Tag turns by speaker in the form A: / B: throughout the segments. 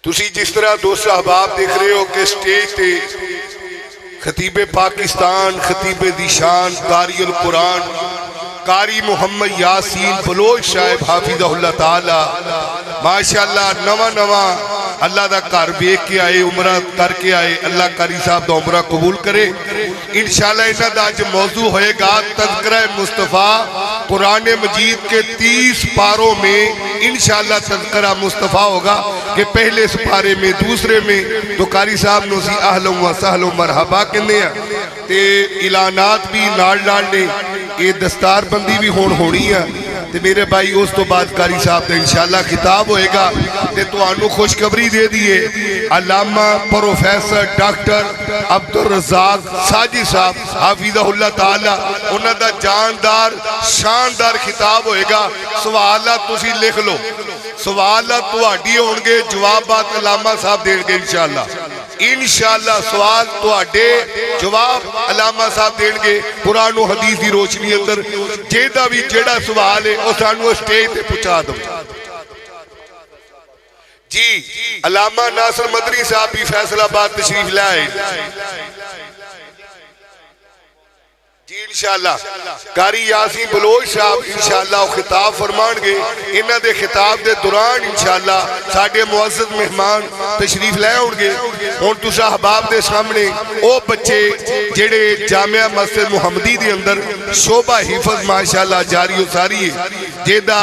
A: تسی جس طرح دوست احباب دیکھ رہے ہو کہ سٹیج تے خطیب پاکستان، خطیب دیشان، قاری القرآن قاری محمد یاسین بلوچ صاحب حافظہ اللہ تعالی ماشاءاللہ نواں اللہ دا گھر بیک کے آئے، عمرہ کر کے آئے، اللہ قاری صاحب دا عمرہ قبول کرے۔ انشاءاللہ انہاں دا آج موضوع ہوئے گا تذکرہ مصطفیٰ۔ قرآن مجید کے 30 پاروں میں انشاءاللہ تذکرہ مصطفیٰ ہوگا کہ پہلے سپارے میں دوسرے میں تو قاری صاحب نو سی اہلوں و سہلوں مرحبا کہنے ہیں تے اعلانات بھی نال نے یہ دستار بندی بھی ہونی ہے تے میرے بھائی اس تو بعد قاری صاحب نے انشاءاللہ خطاب ہوئے گا تے تو آنو خوشخبری دے دیئے علامہ پروفیسر ڈاکٹر عبدالرزاق ساجد صاحب حافظہ اللہ تعالی انہاں دا جاندار شاندار خطاب ہوئے گا۔ سوالات تسی لکھ لو، سوالات تو آڈی ہونگے، جوابات علامہ صاحب دیں گے انشاءاللہ سوال تو آڈے جواب علامہ صاحب دیں گے قرآن و حدیث دی روشنی اندر جیدہ بھی جیڑا سوال ہے اس آنو اسٹیج تے پچھا دو۔ جی علامہ ناصر مدنی صاحب بھی فیصل آباد تشریف لائے جی انشاءاللہ قاری یاسین بلوچ صاحب انشاءاللہ خطاب فرمان گے۔ انہاں دے خطاب دے دوران انشاءاللہ ساڑھے معزز مہمان تشریف لائے ہونگے۔ اور تسا احباب دے سامنے او بچے جڑے جامعہ مسجد محمدی دے اندر شعبہ حفظ ماشاءاللہ جاری و ساری ہے جیدہ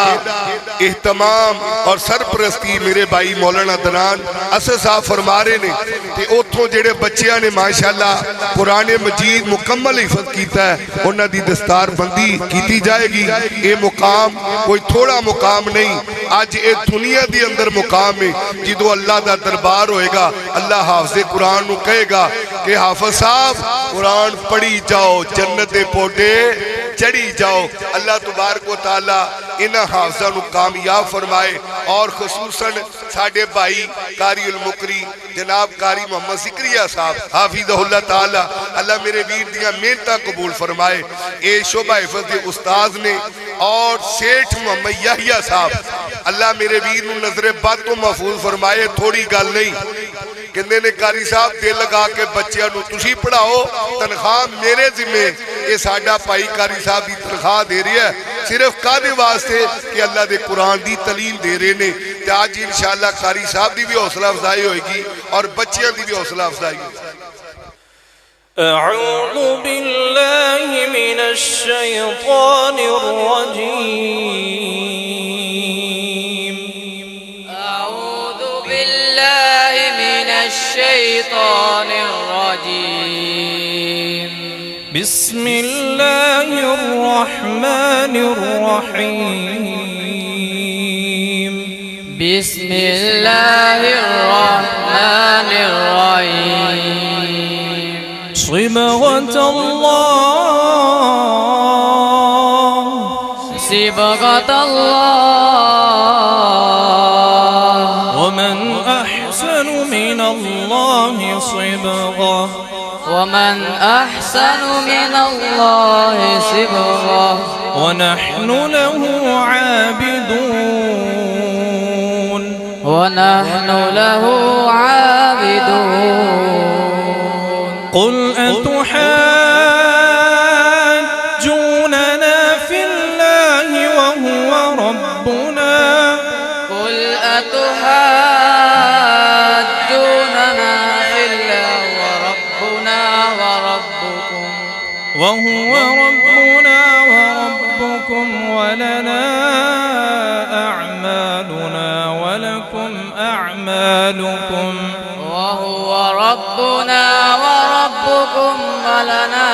A: اہتمام اور سرپرستی میرے بھائی مولانا دنان اسد صاحب فرما رہے نے کہ اتھوں جڑے بچیاں نے ماشاءاللہ قرآن مجید مکمل حفظ کیتا ہے انہاں دی دستار بندی کیتی جائے گی۔ اے مقام کوئی تھوڑا مقام نہیں، آج اے دنیا دی اندر مقام ہے جدو اللہ دا دربار ہوئے گا اللہ حافظ قرآن نو کہے گا کہ حافظ صاحب قرآن پڑھی جاؤ، جنت دے پوٹے چڑھی جاؤ۔ اللہ تبارک و تعالی انہاں حافظہ نو کامیاب فرمائے اور خصوصاً ساڑھے بھائی قاری المقری جناب قاری محمد ذکریہ صاحب حافظہ اللہ تعالی اللہ میرے ویر دیا محنتاں قبول فرمائے۔ اے شعبہ حفظ دے استاذ نے اور سیٹھ محمد یحییٰ صاحب اللہ میرے ویر نو نظر بد تو محفوظ فرمائے۔ تھوڑی گل نہیں کہندے نے قاری صاحب دل لگا کے بچیاں نو تسی پڑھاؤ، تنخواہ میرے ذمہ یہ ساڑھا پائی قاری صاحب دی تنخواہ دے رہی ہے صرف قادے واسطے کہ اللہ دے قرآن دی تعلیم دے رہے نے۔ آج انشاءاللہ قاری صاحب دی بھی حوصلہ افزائی ہوئے گی اور بچیاں دی بھی حوصلہ افزائی ہوئے گی۔
B: اعوذ باللہ من الشیطان الرجیم
C: اعوذ باللہ من الشیطان الرجیم
B: بسم اللہ الرحمن الرحیم
C: بسم اللہ الرحمن الرحیم
B: صبغة اللہ
C: صبغة اللہ
B: ومن احسن من اللہ صبغة
C: ومن احسن من اللہ صبغة
B: ونحن له عابدون
C: ونحن له عابدون
B: قل أتحاجوننا في الله وهو ربنا
C: قل أتحاجوننا في الله وربنا وربكم
B: وهو ربنا وربكم ولنا أعمالنا ولكم أعمالكم
C: وهو ربنا وربكم ولنا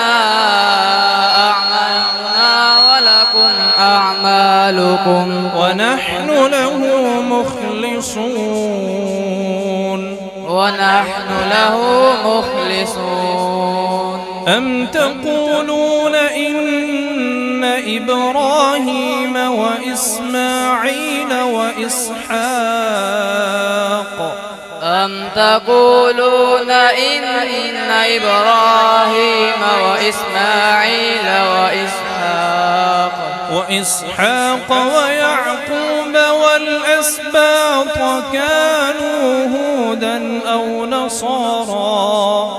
C: أعمالنا ولكم أعمالكم
B: ونحن له مخلصون
C: ونحن له مخلصون
B: أم تقولون إن إبراهيم وإسماعيل وإسحاق
C: أم تقولون إن إبراهيم وإسماعيل وإسحاق
B: ويعقوب والأسباط كانوا هودا أو نصارا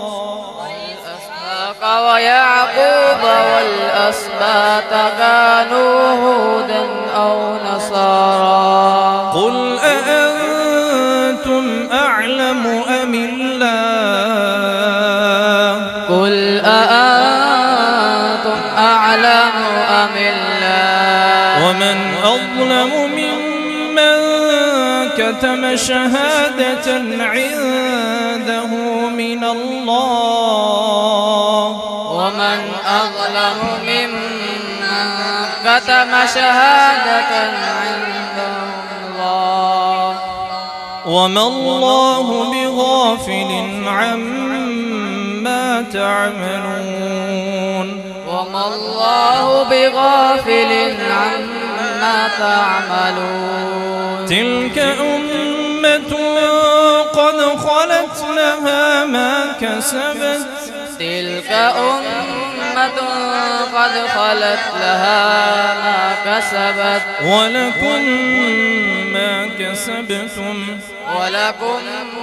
C: وإسحاق ويعقوب والأسباط كانوا هودا أو نصارى
B: قل أأنتم أعلم أم الله
C: قل أأنتم أعلم أم الله
B: ومن أظلم ممن كتم شهادة عنده من الله
C: ومن أظلم ممن كتم شهادة عنده الله
B: وما الله بغافل عما تعملون
C: وما الله بغافل عما تعملون
B: تلك أمة قد خلت لها ما كسبت
C: تلك أمة قد خلت لها ما كسبت
B: ولكم ما كسبتم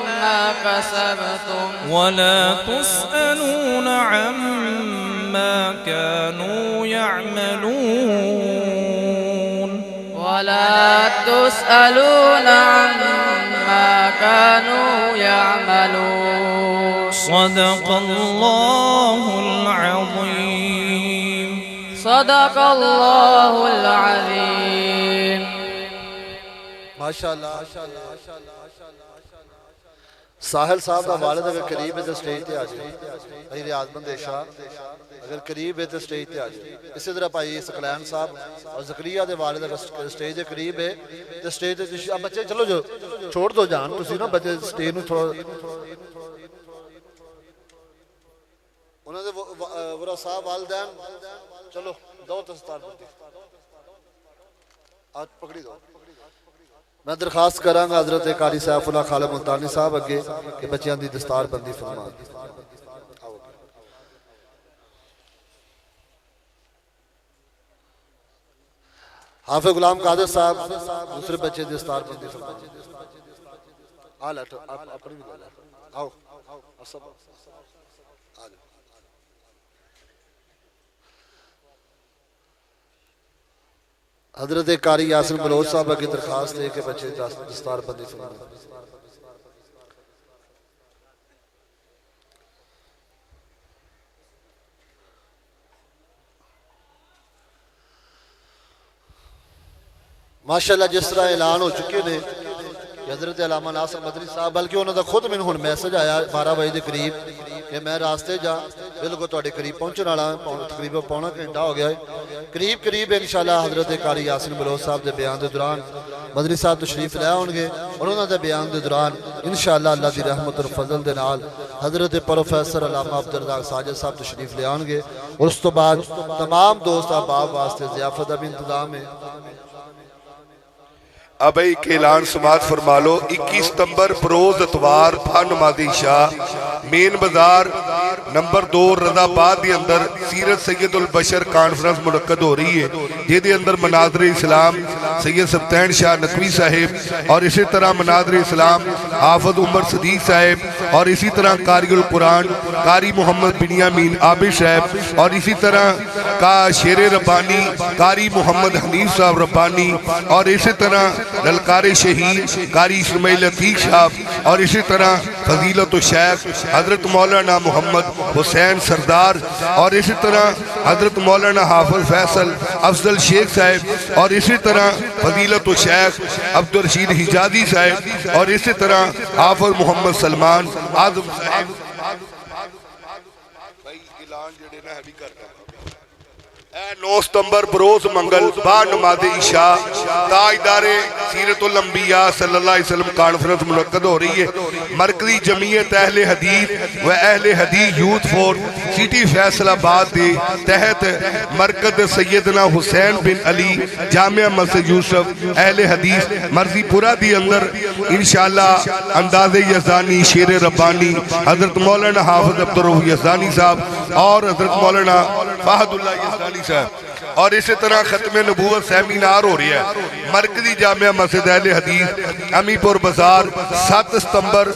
C: ما كسبتم
B: ولا تسألون عما كانوا يعملون
C: ولا تسألون عما كانوا يعملون
B: صدق الله العظيم
C: صدق الله العظيم
D: ماشاءاللہ ساحل صاحب کا والد اگر قریب ہے تو سٹیج تے آ جائے بھائی ریاض بند شاہ اگر قریب ہے تو سٹیج تے آ جائے اسی طرح بھائی سکلین صاحب اور زکریا دے والد اگر سٹیج دے قریب ہے تو سٹیج تے اب بچے چلو جو چھوڑ دو جان تسی نا بچے سٹیج نو تھوڑا انہوں نے ورثاء والدین چلو دو دستار بندی آج پکڑی دو میں درخواست کراں گا حضرت قاری سیف اللہ خالد ملتانی صاحب اگے کہ بچیاں دی دستار بندی فرما حافظ غلام قادر صاحب دوسرے بچے دی دستار بندی فرما آ لیٹو اپنی بھی لے آؤ حضرت قاری یاسر بلوچ صاحبہ کی درخواست ہے کہ بچے دستار بندی فرمائیں ماشاءاللہ جس طرح اعلان ہو چکے نے کہ حضرت علامہ ناصر مدنی صاحب بلکہ انہوں نے خود میں ہن میسج آیا 12 بجے دے قریب کہ میں راستے جا بالکل تواڈے قریب پہنچن والا تقریباً پونا گھنٹہ ہو گیا ہے قریب انشاءاللہ حضرت قاری یاسر بلوچ صاحب دے بیان دے دوران مدنی صاحب تشریف لے آؤں گے اور انہوں دے بیان دے دوران انشاءاللہ اللہ دی رحمت اور فضل دے نال حضرت پروفیسر علامہ عبدالرزاق ساجد صاحب تشریف لے آؤں گے اور اس تو بعد تمام دوست احباب واسطے ضیافت اب انتظام ہے
A: اب ایک اعلان سماعت فرما لو 21 ستمبر بروز اتوار بھا نماز عشاء مین بازار نمبر 2 رضا آباد دی اندر سیرت سید البشر کانفرنس منعقد ہو رہی ہے جے دے اندر مناظر اسلام سید سبتین شاہ نقوی صاحب اور اسی طرح مناظر اسلام حافظ عمر صدیق صاحب اور اسی طرح قاری القرآن قاری محمد بنیامین عابد صاحب اور اسی طرح کا شیر ربانی قاری محمد حنیف صاحب ربانی اور اسی طرح للکار شہید قاری اسماعیل عتیق صاحب اور اسی طرح فضیلت الشیخ حضرت مولانا محمد حسین سردار اور اسی طرح حضرت مولانا حافظ فیصل افضل شیخ صاحب اور اسی طرح فضیلت الشیخ عبدالرشید حجازی صاحب اور اسی طرح حافظ محمد سلمان اعظم صاحب بھائی اعلان جڑے نا ہے بھی کرنا 9 ستمبر بروز منگل با نماز عشاء تاجدار سیرت الانبیاء صلی اللہ علیہ وسلم کانفرنس منعقد ہو رہی ہے مرکزی جمعیت اہل حدیث و اہل حدیث یوتھ فور سٹی فیصل آباد دے تحت مرکز سیدنا حسین بن علی جامعہ مسجد یوسف اہل حدیث مرضی پورا دی اندر انشاءاللہ انداز یزدانی شیر ربانی حضرت مولانا حافظ عبدالرحمن یزدانی صاحب اور حضرت مولانا فہد اللہ یزدانی صاحب اور اسی طرح ختم نبوت سیمینار ہو رہی ہے مرکزی جامعہ مسجد اہل حدیث امی پور بازار 7 ستمبر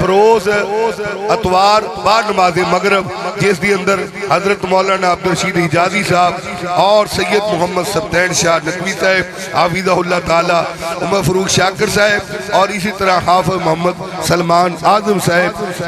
A: بروز اتوار بعد نماز مغرب جس دی اندر حضرت مولانا عبدالرشید حجازی صاحب اور سید محمد سبتین شاہ نقوی صاحب حافظہ اللہ تعالی عمر فروخ شاکر صاحب اور اسی طرح حافظ محمد سلمان اعظم صاحب